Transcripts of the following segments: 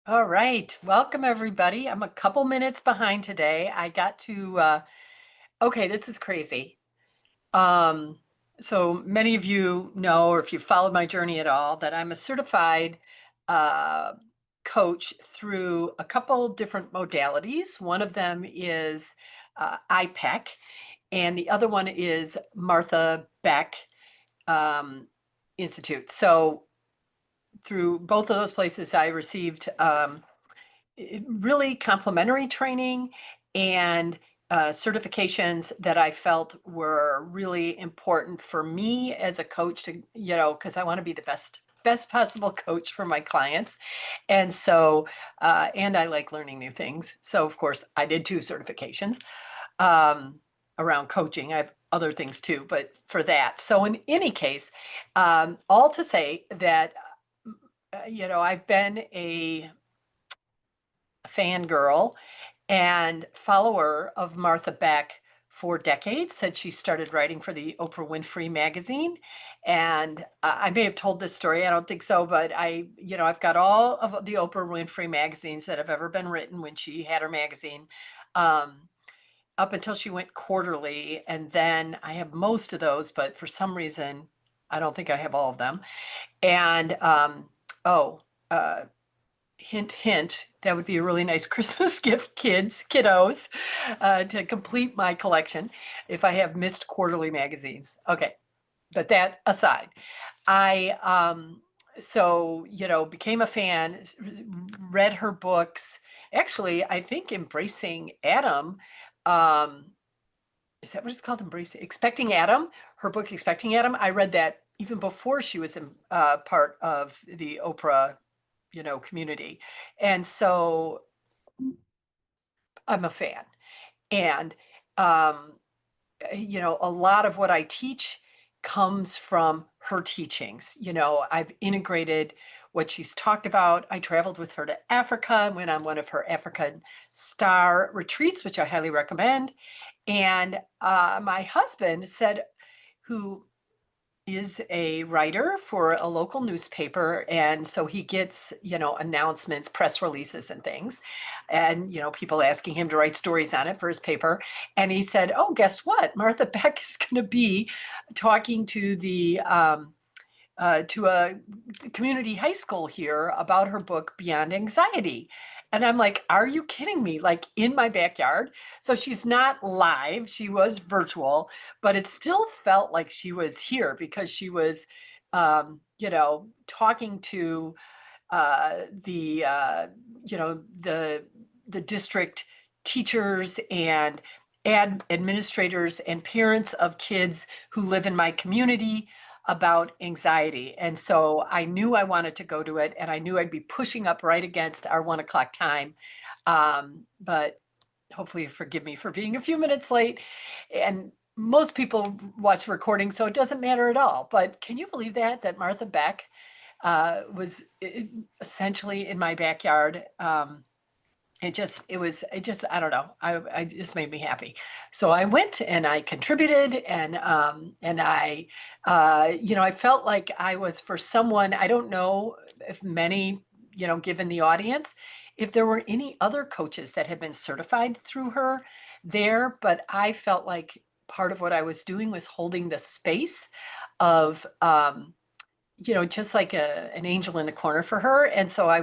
All right. Welcome, everybody. I'm a couple minutes behind today. I got to, okay, this is crazy. Um, so many of you know, or if you followed my journey at all, that I'm a certified uh, coach through a couple different modalities. One of them is IPEC, and the other one is Martha Beck um, Institute. So through both of those places, I received really complimentary training and certifications that I felt were really important for me as a coach to, because I want to be the best possible coach for my clients. And so, and I like learning new things. So of course I did two certifications around coaching. I have other things too, but for that. So in any case, all to say that, I've been a fangirl and follower of Martha Beck for decades since she started writing for the Oprah Winfrey magazine. And I may have told this story, I don't think so, but I've got all of the Oprah Winfrey magazines that have ever been written when she had her magazine, um, up until she went quarterly. And then I have most of those, but for some reason, I don't think I have all of them. And oh, uh, hint, hint, that would be a really nice Christmas gift, kiddos, to complete my collection if I have missed quarterly magazines. Okay, but that aside, I became a fan, read her books. Actually, I think Embracing Adam, um, is that what it's called? Embracing Expecting Adam, her book Expecting Adam. I read that even before she was in part of the Oprah community. And so I'm a fan. And, um, a lot of what I teach comes from her teachings. I've integrated what she's talked about. I traveled with her to Africa and went on one of her African star retreats, which I highly recommend. And my husband said, who is a writer for a local newspaper, and so he gets announcements, press releases and things, and people asking him to write stories on it for his paper. And he said, oh, guess what, Martha Beck is going to be talking to a community high school here about her book Beyond Anxiety. And I'm like, are you kidding me? Like in my backyard. So she's not live, she was virtual, but it still felt like she was here because she was, talking to the, the district teachers and administrators and parents of kids who live in my community about anxiety. And so I knew I wanted to go to it, and I knew I'd be pushing up right against our 1 o'clock time. But hopefully you forgive me for being a few minutes late. And most people watch the recording, so it doesn't matter at all. But can you believe that Martha Beck was essentially in my backyard? I don't know. I just made me happy. So I went and I contributed, and I felt like I was for someone. I don't know if many, given the audience, if there were any other coaches that had been certified through her there, but I felt like part of what I was doing was holding the space of, just like an angel in the corner for her. And so I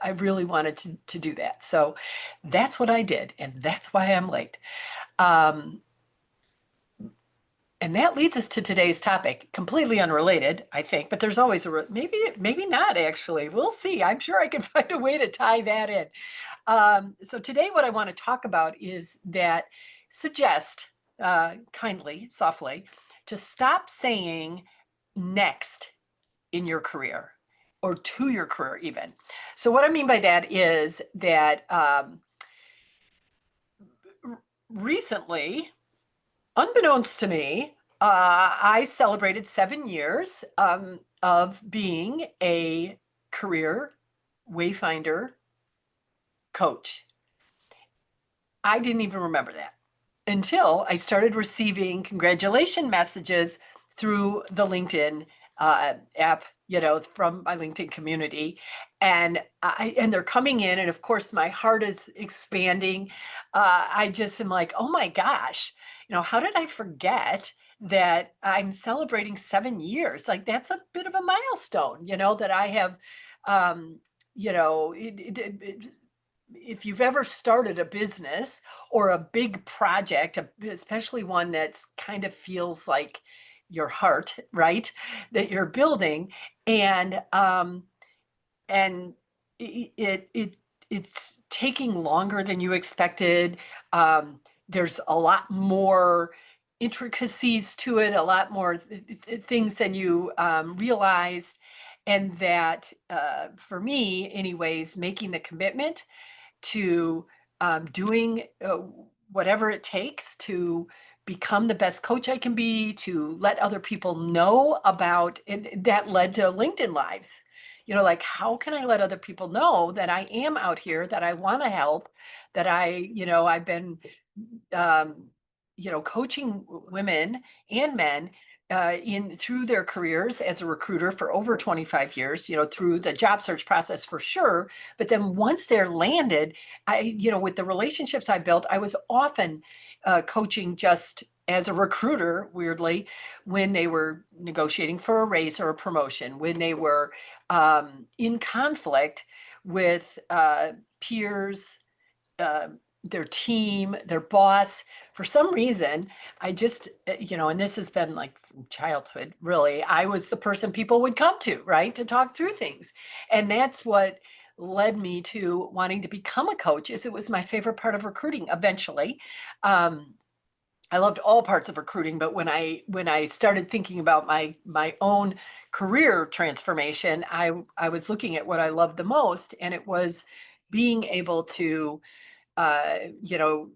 really wanted to do that. So that's what I did. And that's why I'm late. Um, and that leads us to today's topic, completely unrelated, I think, but there's always maybe not actually. We'll see. I'm sure I can find a way to tie that in. So today, what I want to talk about is that suggest, kindly, softly, to stop saying next in your career or to your career even. So what I mean by that is that recently, unbeknownst to me, I celebrated 7 years of being a career wayfinder coach. I didn't even remember that until I started receiving congratulation messages through the LinkedIn app, from my LinkedIn community. And they're coming in, and of course my heart is expanding. I just am like, oh my gosh, how did I forget that I'm celebrating 7 years? Like, that's a bit of a milestone, that I have, you know, if you've ever started a business or a big project, especially one that's kind of feels like your heart, right? That you're building, and and it's taking longer than you expected. There's a lot more intricacies to it, a lot more things than you realized. And that, for me, anyways, making the commitment to doing whatever it takes to become the best coach I can be, to let other people know about, and that led to LinkedIn Lives. Like, how can I let other people know that I am out here, that I want to help, that I've been, um, coaching women and men in through their careers as a recruiter for over 25 years, through the job search process for sure. But then once they're landed, with the relationships I built, I was often coaching just as a recruiter, weirdly, when they were negotiating for a raise or a promotion, when they were in conflict with peers, uh, their team, their boss. For some reason, I just, and this has been like from childhood, really, I was the person people would come to, right, to talk through things. And that's what led me to wanting to become a coach, is it was my favorite part of recruiting eventually. I loved all parts of recruiting, but when I started thinking about my own career transformation, I was looking at what I loved the most, and it was being able to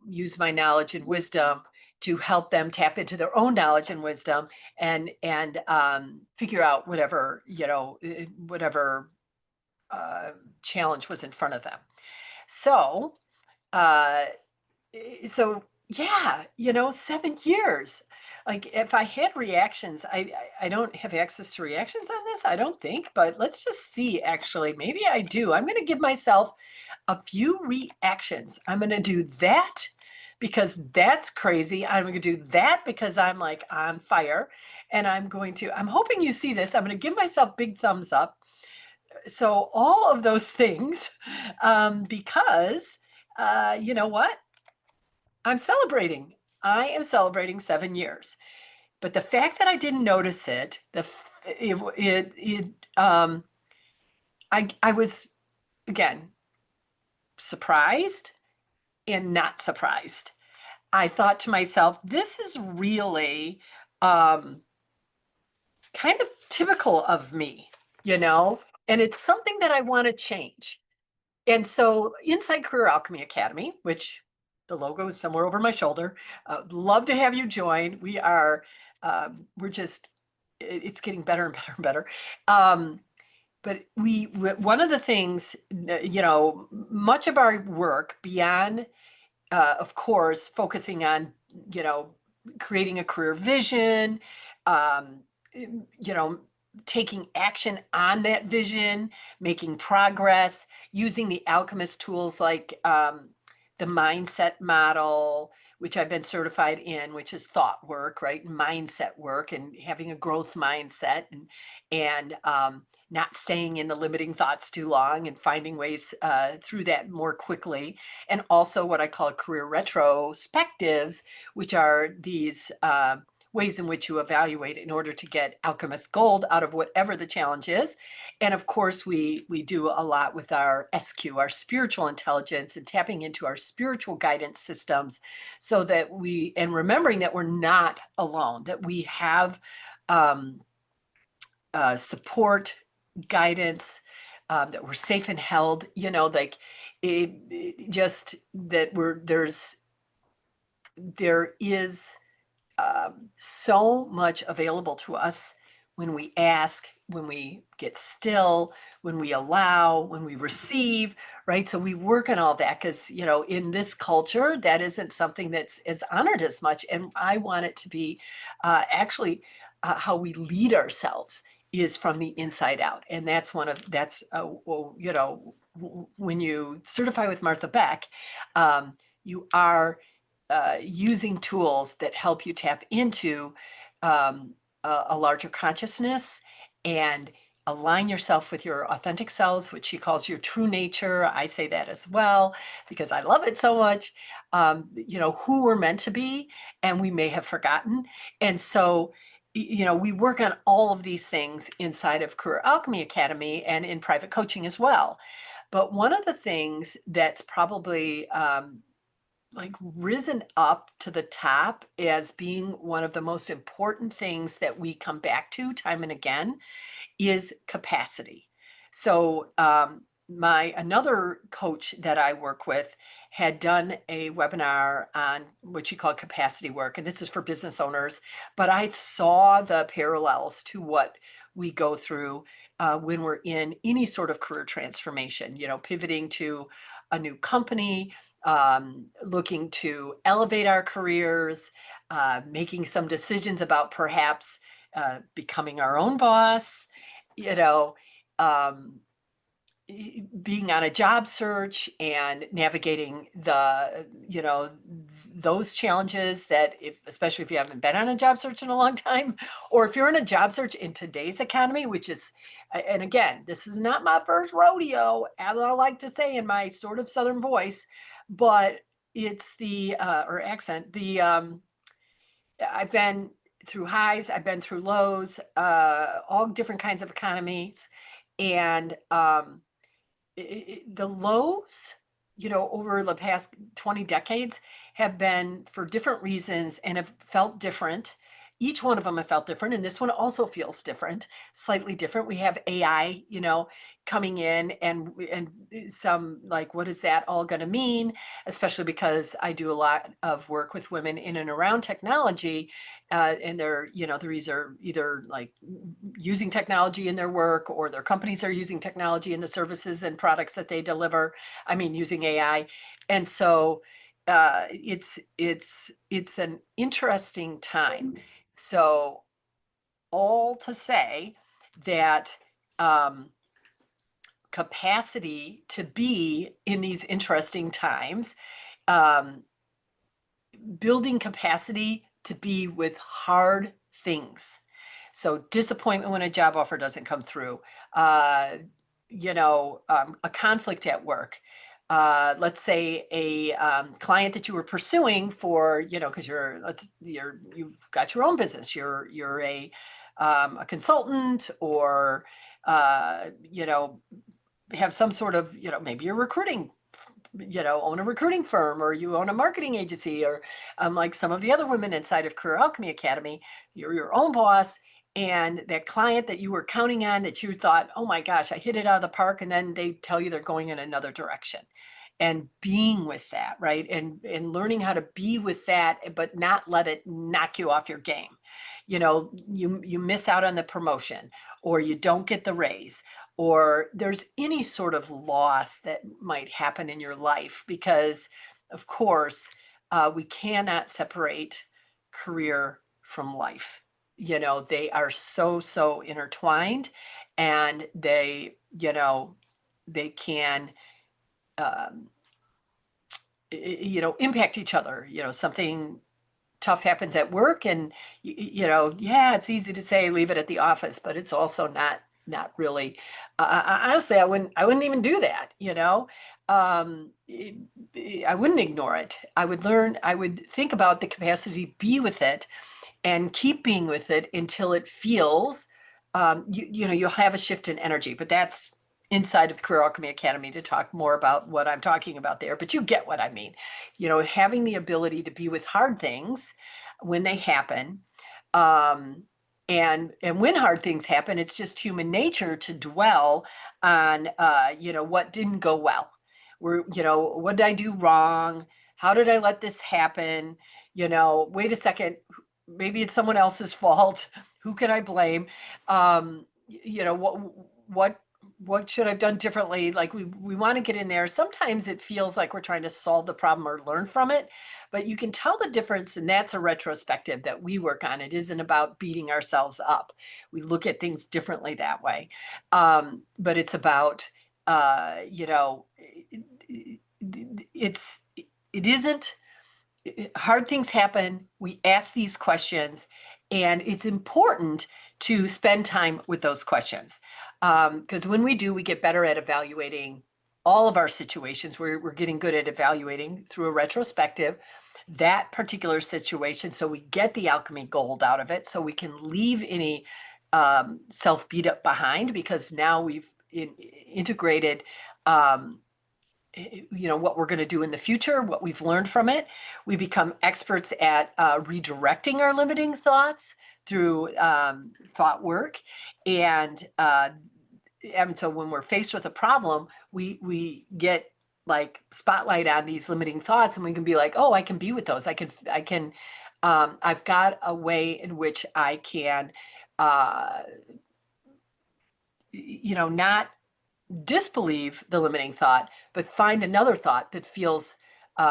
use my knowledge and wisdom to help them tap into their own knowledge and wisdom, and figure out whatever challenge was in front of them. So, uh, so yeah, 7 years. Like, if I had reactions, I don't have access to reactions on this, I don't think, but let's just see. Actually, maybe I do. I'm going to give myself a few reactions. I'm going to do that because that's crazy. I'm going to do that because I'm like on fire. And I'm hoping you see this. I'm going to give myself big thumbs up. So all of those things, because you know what? I'm celebrating. I am celebrating 7 years. But the fact that I didn't notice it, I was, again, surprised and not surprised. I thought to myself, this is really um, kind of typical of me, and it's something that I want to change. And so, inside Career Alchemy Academy, which the logo is somewhere over my shoulder, love to have you join. We're just, it's getting better and better and better. But one of the things, much of our work beyond, of course, focusing on, creating a career vision, um, taking action on that vision, making progress, using the alchemist tools like the mindset model, which I've been certified in, which is thought work, right? Mindset work, and having a growth mindset, and not staying in the limiting thoughts too long, and finding ways through that more quickly. And also what I call career retrospectives, which are these ways in which you evaluate in order to get alchemist gold out of whatever the challenge is. And of course, we do a lot with our SQ, our spiritual intelligence, and tapping into our spiritual guidance systems, so that and remembering that we're not alone, that we have support, guidance, that we're safe and held, like just that there is so much available to us when we ask, when we get still, when we allow, when we receive, right? So we work on all that because, in this culture, that isn't something that's as honored as much. And I want it to be actually how we lead ourselves is from the inside out. And that's well, when you certify with Martha Beck, you are using tools that help you tap into a larger consciousness and align yourself with your authentic selves, which she calls your true nature. I say that as well because I love it so much. Who we're meant to be, and we may have forgotten. And so, we work on all of these things inside of Career Alchemy Academy and in private coaching as well. But one of the things that's probably like risen up to the top as being one of the most important things that we come back to time and again is capacity. So my another coach that I work with had done a webinar on what she called capacity work, and this is for business owners, but I saw the parallels to what we go through when we're in any sort of career transformation, pivoting to a new company, looking to elevate our careers, making some decisions about perhaps becoming our own boss, you know, um, being on a job search and navigating those challenges that especially if you haven't been on a job search in a long time, or if you're in a job search in today's economy, which is, and again, this is not my first rodeo, as I like to say in my sort of Southern voice, but it's or accent, I've been through highs, I've been through lows, all different kinds of economies. And the lows, over the past 20 decades have been for different reasons and have felt different. Each one of them have felt different. And this one also feels different, slightly different. We have AI, coming in and some like, what is that all going to mean? Especially because I do a lot of work with women in and around technology. And they're either like using technology in their work, or their companies are using technology in the services and products that they deliver. I mean, using AI. And so it's an interesting time. So all to say that capacity to be in these interesting times, building capacity to be with hard things. So disappointment when a job offer doesn't come through, a conflict at work. Let's say a client that you were pursuing for, because you've got your own business. You're a consultant, or have some sort of, maybe you're recruiting, own a recruiting firm, or you own a marketing agency, or like some of the other women inside of Career Alchemy Academy, you're your own boss. And that client that you were counting on, that you thought, oh my gosh, I hit it out of the park, and then they tell you they're going in another direction. And being with that, right? And learning how to be with that, but not let it knock you off your game. You miss out on the promotion, or you don't get the raise, or there's any sort of loss that might happen in your life, because of course, we cannot separate career from life. They are so intertwined, and they can, impact each other. Something tough happens at work, and yeah, it's easy to say leave it at the office, but it's also not really. Honestly, I wouldn't even do that. I wouldn't ignore it. I would think about the capacity to be with it and keep being with it until it feels, you'll have a shift in energy. But that's inside of the Career Alchemy Academy to talk more about what I'm talking about there. But you get what I mean. Having the ability to be with hard things when they happen. And when hard things happen, it's just human nature to dwell on, what didn't go well. What did I do wrong? How did I let this happen? Wait a second, maybe it's someone else's fault. Who can I blame? What what should I've done differently? Like we want to get in there. Sometimes it feels like we're trying to solve the problem or learn from it, but you can tell the difference. And that's a retrospective that we work on. It isn't about beating ourselves up. We look at things differently that way. But it's about, you know, it's, it isn't, hard things happen. We ask these questions, and it's important to spend time with those questions. Because when we do, we get better at evaluating all of our situations. We're getting good at evaluating through a retrospective that particular situation. So we get the alchemy gold out of it. So we can leave any self beat up behind, because now we've integrated what we're going to do in the future, what we've learned from it. We become experts at redirecting our limiting thoughts through thought work. And so when we're faced with a problem, we get like spotlight on these limiting thoughts, and we can be like, oh, I can be with those. I've got a way in which I can, not disbelieve the limiting thought, but find another thought that feels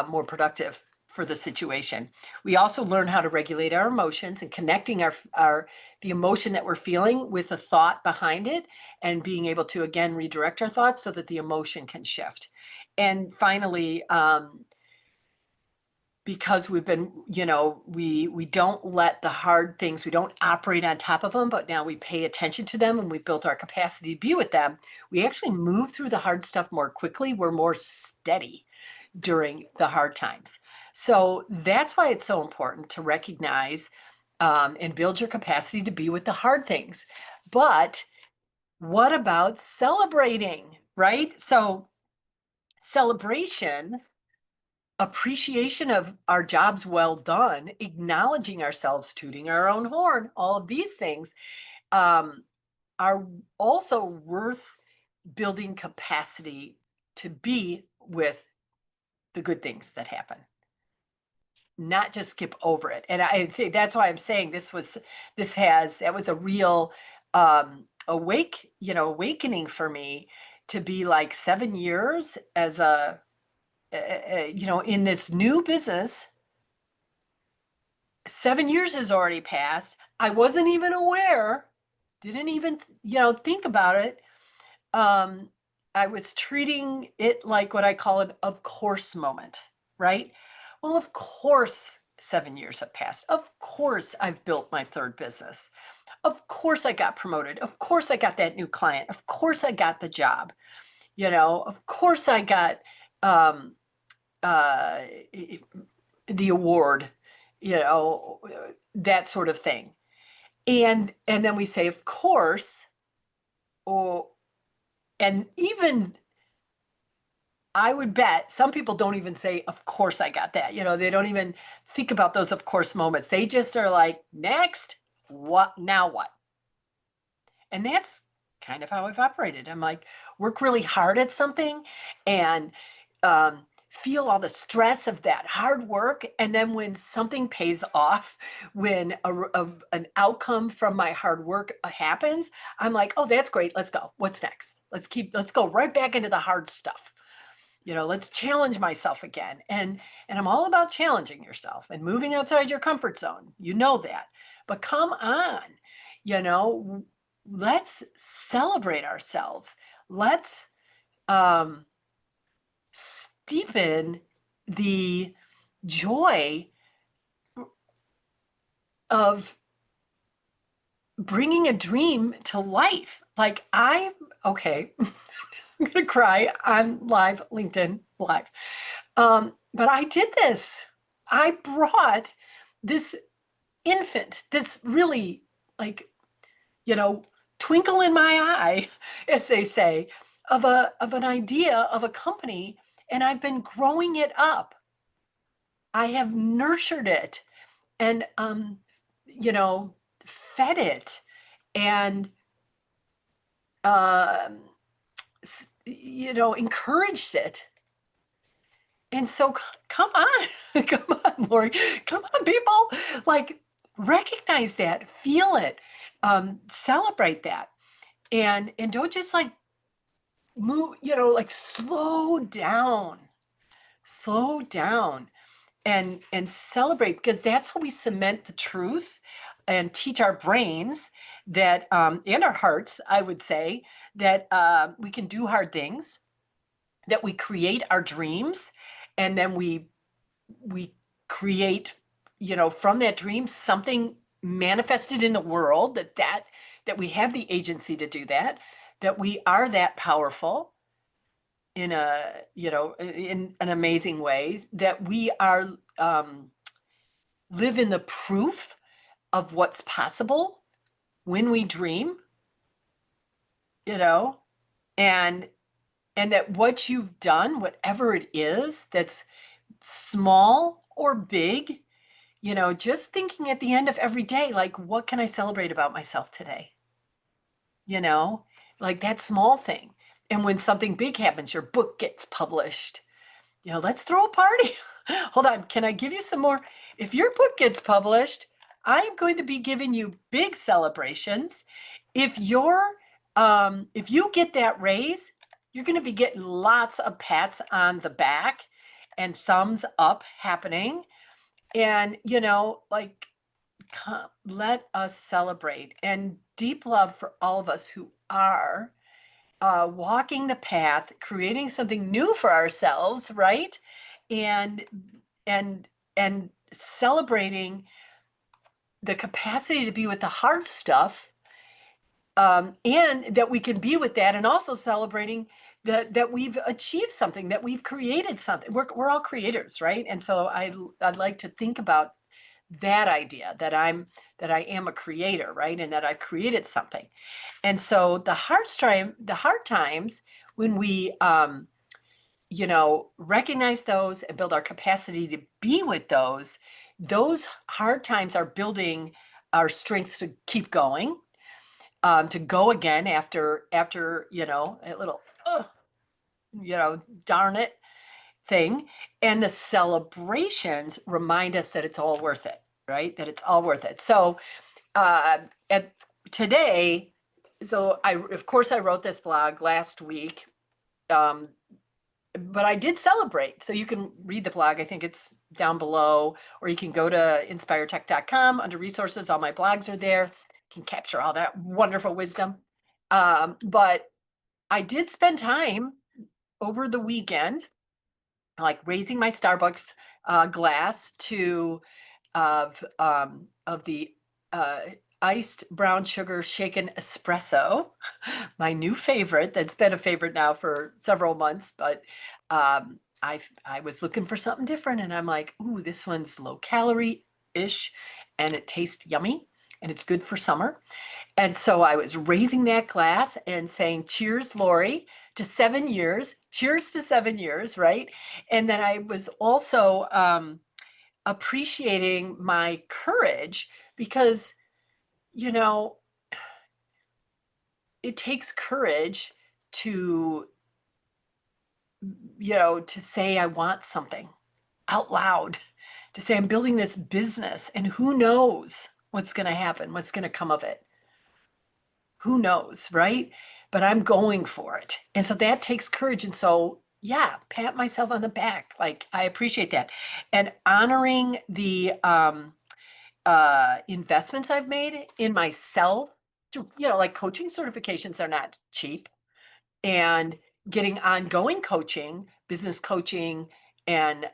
more productive for the situation. We also learn how to regulate our emotions and connecting the emotion that we're feeling with the thought behind it, and being able to again redirect our thoughts so that the emotion can shift. And finally, because we've been, we don't let the hard things, we don't operate on top of them, but now we pay attention to them and we built our capacity to be with them. We actually move through the hard stuff more quickly. We're more steady during the hard times. So that's why it's so important to recognize and build your capacity to be with the hard things. But what about celebrating, right? So celebration, appreciation of our jobs well done, acknowledging ourselves, tooting our own horn, all of these things are also worth building capacity to be with the good things that happen, not just skip over it. And I think that's why I'm saying that was a real awakening for me, to be like 7 years as in this new business. 7 years has already passed. I wasn't even aware, didn't even, think about it. I was treating it like what I call an of course moment, right? Well, of course, 7 years have passed. Of course, I've built my third business. Of course, I got promoted. Of course, I got that new client. Of course, I got the job. Of course, I got the award, that sort of thing. And then we say, of course, and even I would bet some people don't even say, of course I got that. They don't even think about those of course moments. They just are like, next, what, now what? And that's kind of how I've operated. I'm like, work really hard at something and feel all the stress of that hard work. And then when something pays off, when an outcome from my hard work happens, I'm like, oh, that's great. Let's go. What's next? Let's go right back into the hard stuff. Let's challenge myself again. And I'm all about challenging yourself and moving outside your comfort zone. You know that. But come on, let's celebrate ourselves. Let's deepen the joy of bringing a dream to life. Like okay, I'm gonna cry on live, LinkedIn Live. But I did this. I brought this infant, this really twinkle in my eye, as they say, of an idea of a company, and I've been growing it up. I have nurtured it and fed it and encouraged it. And so come on, come on, Lori, come on, people, recognize that, feel it, celebrate that, and don't just move, like slow down and celebrate, because that's how we cement the truth and teach our brains that, and our hearts, I would say, that we can do hard things, that we create our dreams, and then we create, from that dream something manifested in the world, that we have the agency to do that, that we are that powerful in in an amazing ways, that we are, live in the proof of what's possible when we dream, you know, and that what you've done, whatever it is, that's small or big, just thinking at the end of every day, like, what can I celebrate about myself today? You know, like that small thing. And when something big happens, your book gets published, let's throw a party. Hold on, can I give you some more? If your book gets published, I'm going to be giving you big celebrations. If if you get that raise, you're going to be getting lots of pats on the back and thumbs up happening. And, like, let us celebrate, and deep love for all of us who are walking the path, creating something new for ourselves, right? And and and celebrating the capacity to be with the hard stuff, and that we can be with that, and also celebrating that we've achieved something, that we've created something. We're all creators, right? And so I'd like to think about that idea, that I am a creator, right? And that I've created something. And so the hard times, when we recognize those and build our capacity to be with those hard times are building our strength to keep going, to go again after a little, darn it thing. And the celebrations remind us that it's all worth it, right? That it's all worth it. So at today, so of course I wrote this blog last week, but I did celebrate. So you can read the blog. I think it's down below, or you can go to inspiretech.com under resources. All my blogs are there. You can capture all that wonderful wisdom. But I did spend time over the weekend, like raising my Starbucks glass of the iced brown sugar shaken espresso, my new favorite. That's been a favorite now for several months, but I was looking for something different, and I'm like, ooh, this one's low calorie ish, and it tastes yummy, and it's good for summer. And so I was raising that glass and saying, cheers, Lori, to 7 years. Cheers to 7 years, right? And then I was also appreciating my courage, because, it takes courage to, to say I want something out loud, to say I'm building this business, and who knows what's going to happen, what's going to come of it. Who knows, right? But I'm going for it. And so that takes courage. And so, yeah, pat myself on the back. Like, I appreciate that. And honoring the investments I've made in myself, like coaching certifications are not cheap. And getting ongoing coaching, business coaching, and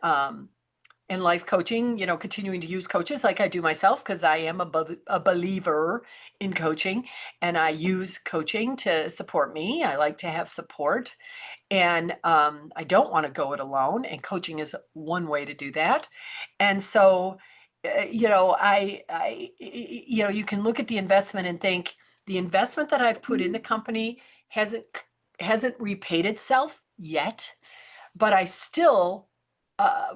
life coaching, continuing to use coaches like I do myself, because I am a believer in coaching, and I use coaching to support me. I like to have support, and I don't want to go it alone. And coaching is one way to do that. And so, you can look at the investment and think, the investment that I've put in the company hasn't repaid itself yet, but I still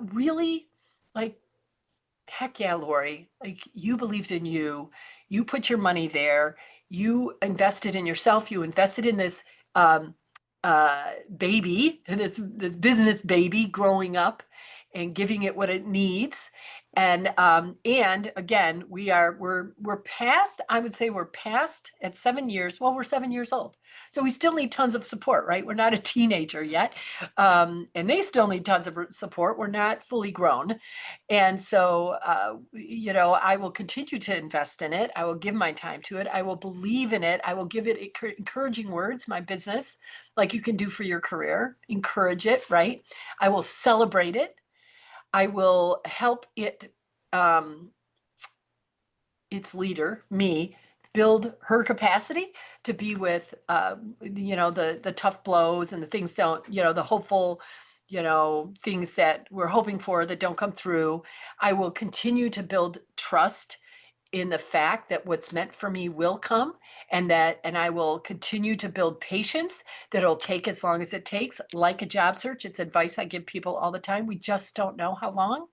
really, like, heck yeah, Lori, like, you believed in you put your money there, you invested in yourself, you invested in this baby, and this business baby growing up and giving it what it needs. And again, we're past, I would say we're past at 7 years. Well, we're 7 years old. So we still need tons of support, right? We're not a teenager yet. And they still need tons of support. We're not fully grown. And so, I will continue to invest in it. I will give my time to it. I will believe in it. I will give it encouraging words, my business, like you can do for your career. Encourage it, right? I will celebrate it. I will help it, its leader, me, build her capacity to be with, the tough blows and the things don't, the hopeful, things that we're hoping for that don't come through. I will continue to build trust in the fact that what's meant for me will come, and I will continue to build patience that it'll take as long as it takes. Like a job search, it's advice I give people all the time. We just don't know how long.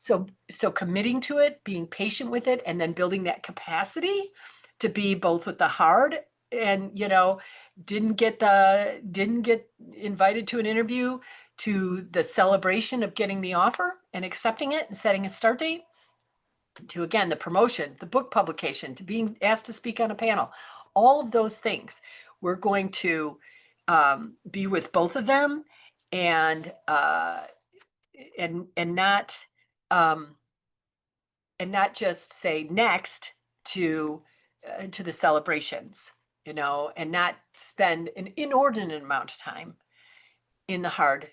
So committing to it, being patient with it, and then building that capacity to be both with the hard and, didn't get invited to an interview, to the celebration of getting the offer and accepting it and setting a start date, to, again, the promotion, the book publication, to being asked to speak on a panel. All of those things, we're going to be with both of them, and not just say next to the celebrations, and not spend an inordinate amount of time in the hard,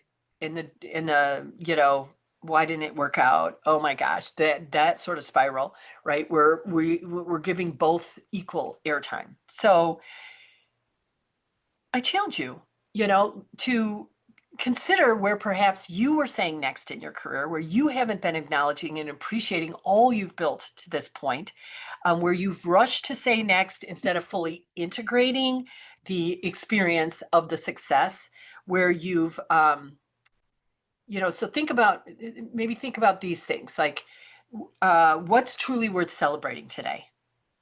why didn't it work out? Oh my gosh, that sort of spiral, right? We're giving both equal airtime. So I challenge you, to consider where perhaps you were saying next in your career, where you haven't been acknowledging and appreciating all you've built to this point, where you've rushed to say next instead of fully integrating the experience of the success, where you've, so think about these things, like, what's truly worth celebrating today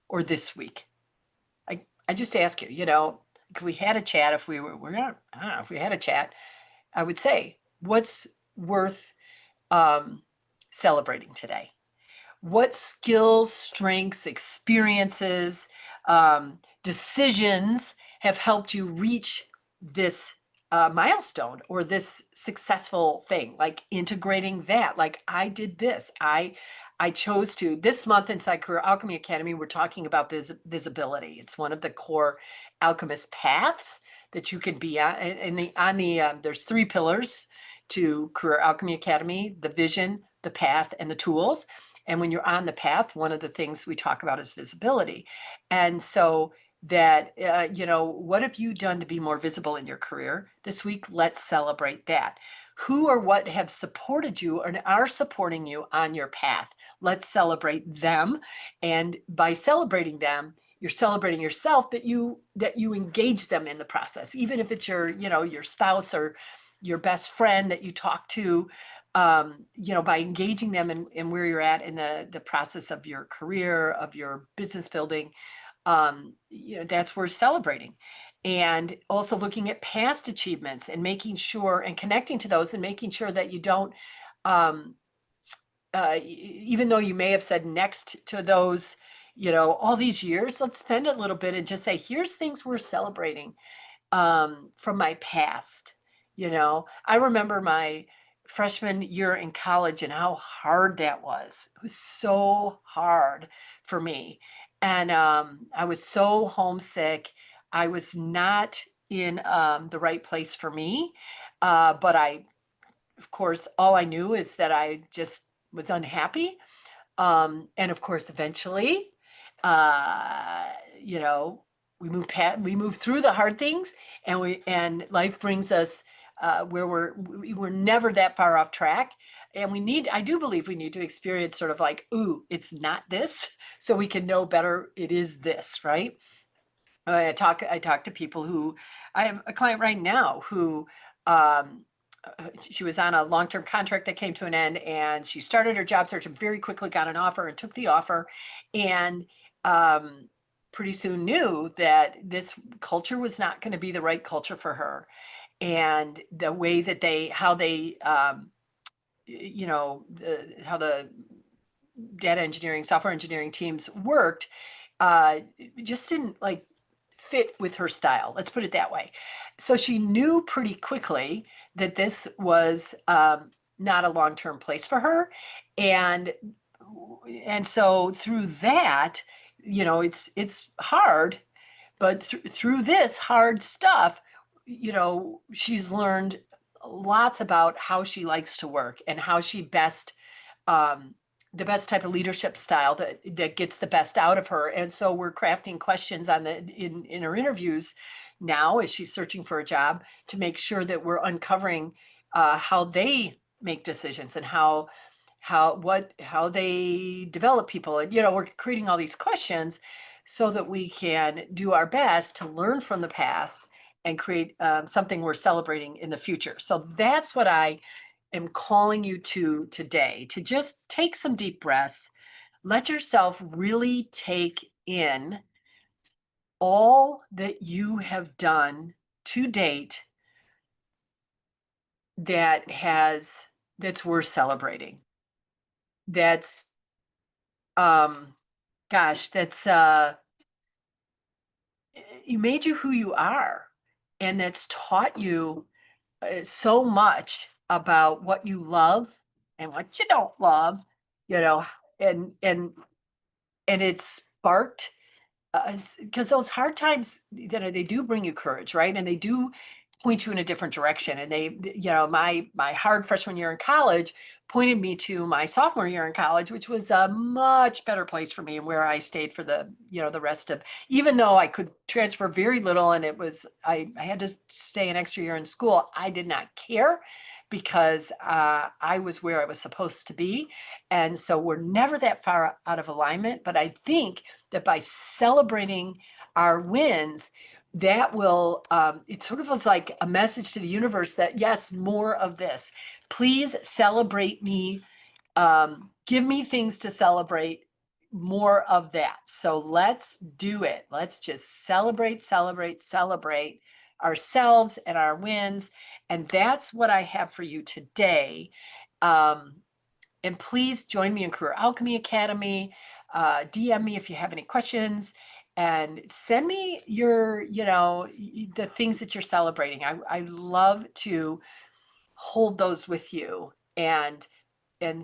or this week? I just ask you, if we had a chat, if we were not, I don't know, if we had a chat, I would say, what's worth celebrating today? What skills, strengths, experiences, decisions have helped you reach this milestone or this successful thing? Like integrating that, like I did this. I chose to. This month inside Career Alchemy Academy, we're talking about visibility. It's one of the core alchemist paths that you can be on. There's 3 pillars to Career Alchemy Academy: the vision, the path, and the tools. And when you're on the path, one of the things we talk about is visibility. And so that, what have you done to be more visible in your career this week? Let's celebrate that. Who or what have supported you and are supporting you on your path? Let's celebrate them. And by celebrating them, you're celebrating yourself, that you engage them in the process, even if it's your spouse or your best friend that you talk to, by engaging them in where you're at in the process of your career, of your business building. That's worth celebrating. And also looking at past achievements and making sure and connecting to those and making sure that you don't, even though you may have said next to those, all these years, let's spend a little bit and just say, here's things we're celebrating from my past. I remember my freshman year in college and how hard that was. It was so hard for me. And I was so homesick. I was not in the right place for me. But of course, all I knew is that I just was unhappy. And of course, eventually, we move through the hard things, and life brings us where we're never that far off track. And I do believe we need to experience sort of like, ooh, it's not this, so we can know better it is this, right? I talk to people who, I have a client right now who, she was on a long-term contract that came to an end, and she started her job search and very quickly got an offer and took the offer, and pretty soon knew that this culture was not going to be the right culture for her. And the way that how the data engineering, software engineering teams worked, just didn't like fit with her style. Let's put it that way. So she knew pretty quickly that this was not a long-term place for her. And so through that, it's hard, but through this hard stuff, she's learned lots about how she likes to work and how she best um, the best type of leadership style that gets the best out of her. And so we're crafting questions in her interviews now as she's searching for a job to make sure that we're uncovering how they make decisions and how they develop people. And we're creating all these questions so that we can do our best to learn from the past and create something we're celebrating in the future. So that's what I am calling you to today, to just take some deep breaths, let yourself really take in all that you have done to date that's worth celebrating. That's gosh, that's you made you who you are, and that's taught you so much about what you love and what you don't love, you know, and and and it's sparked because those hard times, they do bring you courage, right? And they do point you in a different direction. And my hard freshman year in college pointed me to my sophomore year in college, which was a much better place for me and where I stayed for the rest of, even though I could transfer very little and I had to stay an extra year in school, I did not care because I was where I was supposed to be. And so we're never that far out of alignment. But I think that by celebrating our wins, that will, it sort of was like a message to the universe that, yes, more of this. Please celebrate me. Give me things to celebrate, more of that. So let's do it. Let's just celebrate, celebrate, celebrate ourselves and our wins. And that's what I have for you today. And please join me in Career Alchemy Academy. DM me if you have any questions and send me the things that you're celebrating. I love to hold those with you and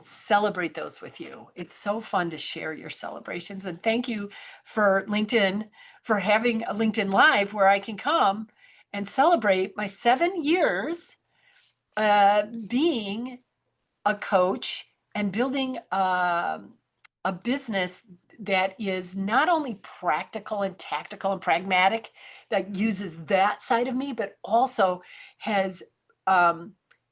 celebrate those with you. It's so fun to share your celebrations. And thank you for LinkedIn, for having a LinkedIn Live where I can come and celebrate my 7 years being a coach and building a business that is not only practical and tactical and pragmatic, that uses that side of me, but also has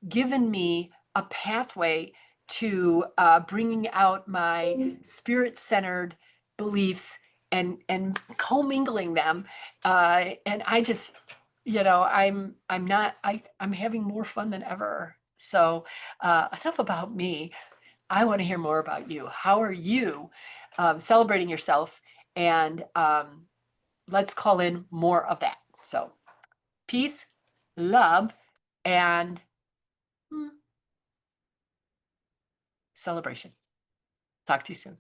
given me a pathway to bringing out my spirit-centered beliefs and commingling them. And I just, I'm having more fun than ever. So enough about me. I want to hear more about you. How are you celebrating yourself? And let's call in more of that. So peace, love, and celebration. Talk to you soon.